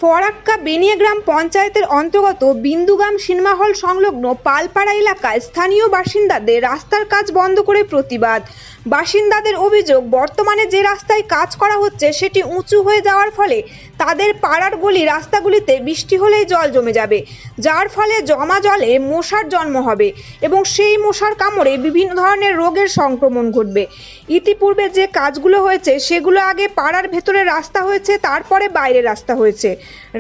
ফরাক্কা বেনিয়া গ্রাম পঞ্চায়েতের অন্তর্গত বিন্দুগাম cinema hall সংলগ্ন পালপাড়া এলাকায় স্থানীয় বাসিন্দাদের রাস্তার কাজ বন্ধ করে প্রতিবাদ। বাসিন্দাদের অভিযোগ, বর্তমানে যে রাস্তায় কাজ করা হচ্ছে সেটি উঁচু হয়ে যাওয়ার ফলে তাদের পাড়ার গলি রাস্তাগুলিতে বৃষ্টি হলেই জল জমে যাবে, যার ফলে জমা জলে মশার জন্ম হবে এবং সেই মশার কামড়ে বিভিন্ন ধরনের রোগের সংক্রমণ ঘটবে। ইতিপূর্বে যে কাজগুলো হয়েছে সেগুলো আগে পাড়ার ভেতরে রাস্তা হয়েছে, তারপরে বাইরে রাস্তা হয়েছে।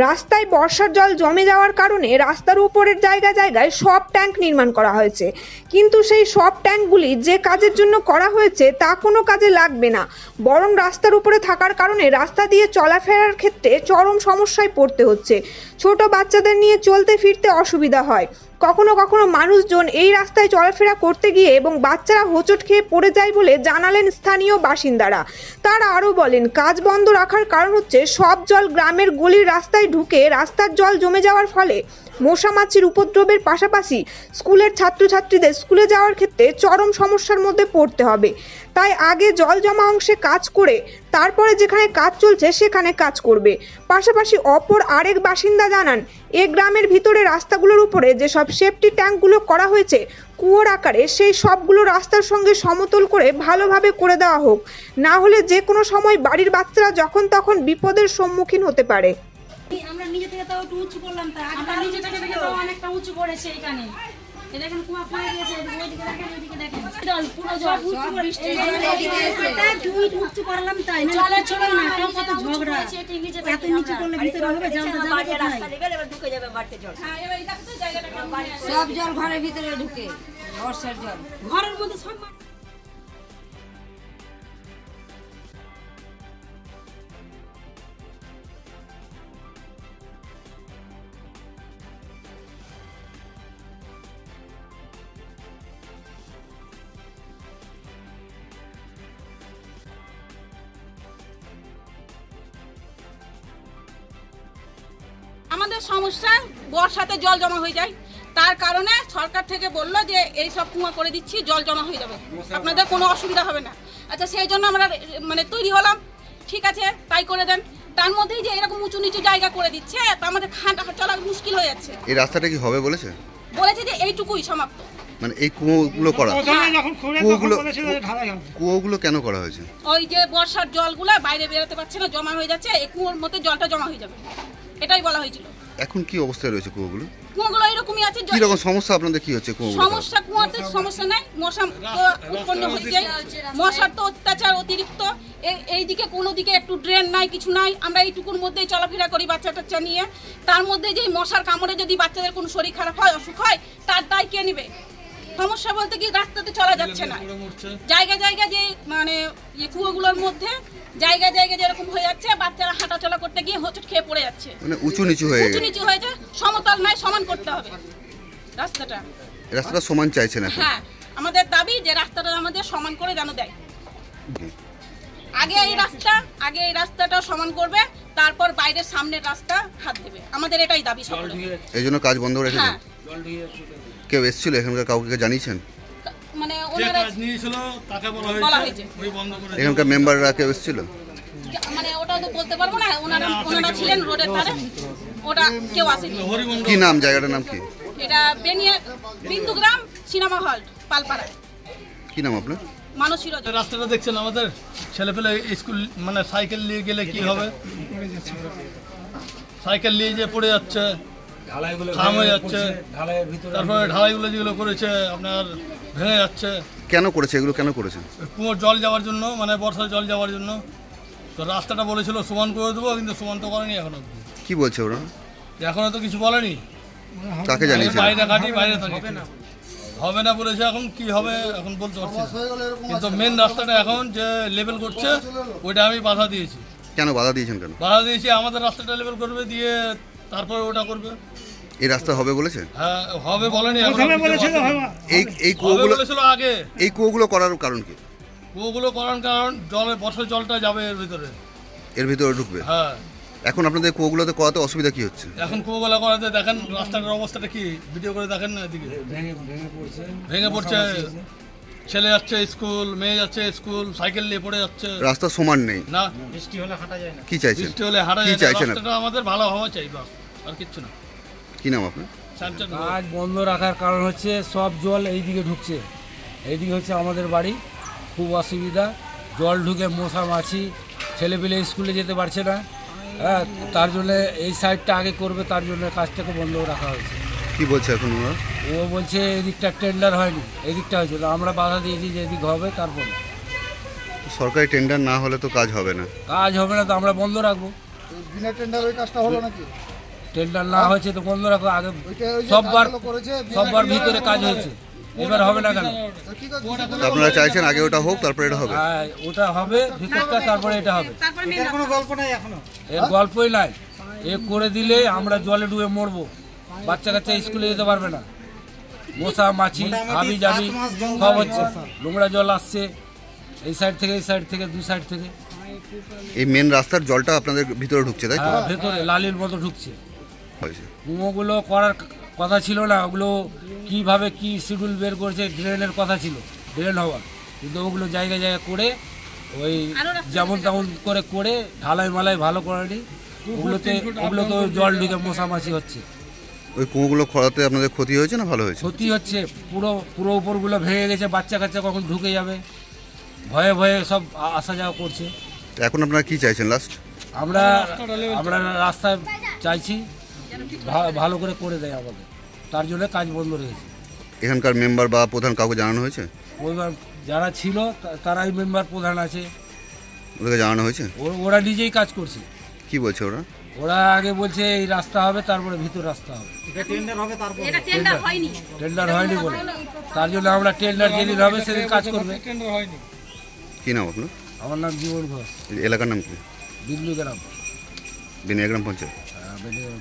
রাস্তায় বর্ষার জল জমে যাওয়ার কারণে রাস্তার উপরের জায়গায় জায়গায় সব ট্যাঙ্ক নির্মাণ করা হয়েছে, কিন্তু সেই সব ট্যাঙ্কগুলি যে কাজের জন্য করা হয়েছে তা কোনো কাজে লাগবে না, বরং রাস্তার উপরে থাকার কারণে রাস্তা দিয়ে চলাফেরার ক্ষেত্রে চরম সমস্যায় পড়তে হচ্ছে। ছোট বাচ্চাদের নিয়ে চলতে ফিরতে অসুবিধা হয়। কখনো কখনো মানুষজন এই রাস্তায় চলাফেরা করতে গিয়ে এবং বাচ্চারা হোঁচট খেয়ে পড়ে যায় বলে জানালেন স্থানীয় বাসিন্দারা। তারা আরও বলেন, কাজ বন্ধ রাখার কারণ হচ্ছে সব জল গ্রামের গলির রাস্তায় ঢুকে রাস্তার জল জমে যাওয়ার ফলে মশা মাছির উপদ্রবের পাশাপাশি স্কুলের ছাত্রছাত্রীদের স্কুলে যাওয়ার ক্ষেত্রে চরম সমস্যার মধ্যে পড়তে হবে। তাই আগে জল জমা অংশে কাজ করে তারপরে যেখানে কাজ চলছে সেখানে কাজ করবে। পাশাপাশি অপর আরেক বাসিন্দা জানান, এ গ্রামের ভিতরে রাস্তাগুলোর উপরে যেসব সেফটি ট্যাঙ্কগুলো করা হয়েছে কুয়োর আকারে, সেই সবগুলো রাস্তার সঙ্গে সমতল করে ভালোভাবে করে দেওয়া হোক, না হলে যে কোনো সময় বাড়ির বাচ্চারা যখন তখন বিপদের সম্মুখীন হতে পারে। আমরা নিজে থেকে তাও একটু উঁচু করলাম, আমরা নিজে থেকে তাও অনেকটা উঁচু করেছে। এখানে দেখেন কুয়া পড়ে গেছে, ওইদিকে দেখেন, ওইদিকে দেখেন, জল পুরো জল বৃষ্টির জল এদিকে এসে দুই উঁচু করলাম, তাই না চলে চলে না কেউ কত ঝগড়া এত নিচু করলে ভিতরে হবে, জলটা যাবে রাস্তা লেভেল এবার ঢুকে যাবে বাড়তে জল। হ্যাঁ, এবার এই দেখো জায়গাটা সব জল ঘরের ভিতরে ঢুকে, বর্ষার জল ঘরের মধ্যে সব। আমাদের সমস্যা বর্ষাতে জল জমা হয়ে যায়, তার কারণে সরকার থেকে বললো যে এই সব কুয়া করে দিচ্ছি, জল জমা হয়ে যাবে, আপনাদের কোনো অসুবিধা হবে না। আচ্ছা, সেই জন্য আমরা তৈরি হলাম, ঠিক আছে তাই করে দেন। তার মধ্যেই যে এরকম উঁচু নিচু জায়গা করে দিচ্ছে, তা আমাদের হাঁটা চলা মুশকিল হয়ে যাচ্ছে। এই রাস্তাটা কি হবে বলেছে যে এইটুকুই সমাপ্ত, মানে এই কুয়োগুলো করা, কুয়োগুলো কেন করা হয়েছে? ওই যে বর্ষার জলগুলো বাইরে বেরোতে পারছে না, জমা হয়ে যাচ্ছে, এই কুয়োর মধ্যে জলটা জমা হয়ে যাবে, এটাই বলা হয়েছিল। এখন কি অবস্থায় রয়েছে কুয়োগুলো? কুয়োগুলো এরকমই আছে। কি রকম সমস্যা আপনাদের কি হচ্ছে কুয়োগুলো? সমস্যা কুয়োতে সমস্যা নাই, মশা উৎপন্ন হয়ে যায়, মশার তো অত্যাচার অতিরিক্ত। এইদিকে কোনো দিকে একটু ড্রেন নাই, কিছু নাই, আমরা এইটুকুর মধ্যেই চলাফেরা করি বাচ্চা টাচ্চা নিয়ে। তার মধ্যে যে মশার কামড়ে যদি বাচ্চাদের কোনো শরীর খারাপ হয়, অসুখ হয়, তার দায় কে নেবে? সমস্যা বলতে কি, রাস্তাতে চলা যাচ্ছে না, জায়গায় জায়গায় যে কুয়োগুলোর মধ্যে জায়গায় জায়গায় যেরকম হয়ে যাচ্ছে, বাচ্চারা হাঁটা চলা করতে গিয়ে হোঁচট খেয়ে পড়ে যাচ্ছে, মানে উঁচু নিচু হয়ে যায়, সমতল নাই, সমান করতে হবে রাস্তাটা সমান চাইছে না। হ্যাঁ, আমাদের দাবি যে রাস্তাটা আমাদের সমান করে যেন দেয়। আগে এই রাস্তাটা সমান করবে, তারপর বাইরের সামনের রাস্তা হাত দেবে, আমাদের এটাই দাবি সকলের। এই জন্য কাজ বন্ধ রেখেছে। কেউ এসেছিল এখানকার, কাউকে জানিয়েছেন? মানে ওনারা নিয়েছিল, তাকে বলা হয়েছে, ওই বন্ধ করে। এখানকার মেম্বাররা কেউ এসেছিল? মানে ওটা তো বলতে পারবো না, ওনারা ছিলেন রোডের ধারে, ওটা কেউ আসেনি। কি নাম, জায়গাটার নাম কি? এটা বিন্দুগ্রাম সিনেমা হল, পালপাড়া। কি নাম আপনার? মানসী। রাস্তাটা দেখছেন, আমাদের ছেলেপেলে স্কুল মানে সাইকেল নিয়ে গেলে কি হবে, সাইকেল নিয়ে যে পড়ে যাচ্ছে, খাম হয়ে যাচ্ছে, তারপরে ঢালাইগুলো যেগুলো করেছে আপনার ভেঙে যাচ্ছে। কেন করেছে এগুলো, কেন করেছে? কুয়োর জল যাওয়ার জন্য, মানে বর্ষার জল যাওয়ার জন্য। তো রাস্তাটা বলেছিল সমান করে দেবো, কিন্তু সমান তো করেনি এখনো। কি বলছে ওরা? এখনো তো কিছু বলেনি। কাকে জানিয়েছে? বাইরে কাটি, বাইরে থাকি, হবে না বলেছে। এখন কি হবে এখন বলতে পারছি, কিন্তু মেন রাস্তাটা এখন যে লেভেল করছে ওইটা আমি বাধা দিয়েছি। কেন বাধা দিয়েছেন? কেন বাধা দিয়েছি? আমাদের রাস্তাটা লেভেল করবে, দিয়ে তারপরে ওটা করবে। এই রাস্তা হবে বলেছে? হ্যাঁ হবে, বলেনি। এই কুয়োগুলো আগে, এই কুয়োগুলো করার কারণ কি? কুয়োগুলো করার কারণ জলে বর্ষার জলটা যাবে এর ভিতরে ঢুকবে। হ্যাঁ, এখন আপনাদের কুয়োগুলোতে করাতে অসুবিধা কি হচ্ছে? এখন কুয়োগুলো করাতে দেখেন রাস্তাটার অবস্থাটা কি, ভিডিও করে দেখেন না, এদিকে ভেঙে পড়ছে, ছেলে যাচ্ছে স্কুল, মেয়ে যাচ্ছে স্কুল, সাইকেল নিয়ে পড়ে যাচ্ছে। রাস্তা সমান নেই, না বৃষ্টি হলে হাঁটা যায় না। কি চাইছেন? বৃষ্টি হলে হাঁটা কি যায় না, চাইছেন আপনি? রাস্তাটা আমাদের ভালো হওয়া চাই, বাস আর কিচ্ছু না। কি নাম আপনার? শ্যামচাঁদ কাজ বন্ধ রাখার কারণ হচ্ছে সব জল এইদিকে ঢুকছে, এইদিকে হচ্ছে আমাদের বাড়ি, খুব অসুবিধা। জল ঢুকে মশা মাছি, ছেলেপিলে স্কুলে যেতে পারছে না। হ্যাঁ, তার জন্য এই সাইডটা আগে করবে, তার জন্য কাজটাকে বন্ধ রাখা হয়েছে। কি বলছে এখন ওরা? ও বলছে এদিকটা টেন্ডার হয়নি, এদিকটা হয়েছিল। আমরা বাধা দিয়েছি যে এদিক হবে, তারপরে সরকারি টেন্ডার না হলে তো কাজ হবে না। কাজ হবে না, তো আমরা বন্ধ রাখবো। বিনা টেন্ডার ওই কাজটা হলো নাকি? টেন্ডার না হয়েছে তো বন্ধ রাখবো। আগে সববার ভিতরে কাজ হয়েছে, এবার হবে না কেন? তো আপনারা চাইছেন আগে ওটা হোক, তারপরে এটা হবে? হ্যাঁ, ওটা হবে ভিতরটা, তারপরে এটা হবে। কোনো গল্প নাই এখনো। এর গল্পই নাই। এ করে দিলে আমরা জলে ডুবে মরবো, বাচ্চা কাচ্চা স্কুলে যেতে পারবে না। মশা মাছি হাবি জাবি সব হচ্ছে, নোংরা জল আসছে এই সাইড থেকে, এই সাইড থেকে, দু সাইড থেকে। এই মেন রাস্তার জলটা আপনাদের ভিতরে ঢুকছে, তাই তো? হ্যাঁ, ভেতরে লালির মতো ঢুকছে। হয়েছে। কুয়োগুলো করার কথা ছিল না, ওগুলো কিভাবে কি শিডিউল বের করেছে, ড্রেনের কথা ছিল, ড্রেন হওয়ার, কিন্তু ওগুলো জায়গায় জায়গায় করে ওই যেমন তেমন করে ঢালাই মালাই ভালো করেনি। ওগুলো তো জল ঢুকে মশামাছি হচ্ছে। ওই কুয়োগুলো খরাতে আপনাদের ক্ষতি হয়েছে না ভালো হয়েছে? ক্ষতি হচ্ছে, পুরো উপরগুলো ভেঙে গেছে, বাচ্চা কাচ্চা কখন ঢুকে যাবে ভয়ে ভয়ে সব আসা যাওয়া করছে। তো এখন আপনারা কি চাইছেন লাস্ট? আমরা রাস্তা চাইছি ভালো করে দেয় আমাদের, তার জন্য কাজ বন্ধ রয়েছে। এখানকার মেম্বার বা প্রধান কাউকে জানানো হয়েছে? ওইবার যারা ছিল তারাই মেম্বার প্রধান আছে, ওদেরকে জানানো হয়েছে? ওরা নিজেই কাজ করছে। কি বলছে ওরা? ওরা আগে বলছে এই রাস্তা হবে, তারপরে ভিতর রাস্তা হবে। টেন্ডার হবে তারপর। টেন্ডার হয়নি বলে, তার জন্য আমরা টেন্ডার যেদিন হবে সেদিন কাজ করবে। কি নাম আপনার? আমার নাম জীবন ঘোষ, এই এলাকার নাম কি? বিন্দু গ্রাম, বিনিয়া গ্রাম পঞ্চায়েত। বিন্দু গ্রাম।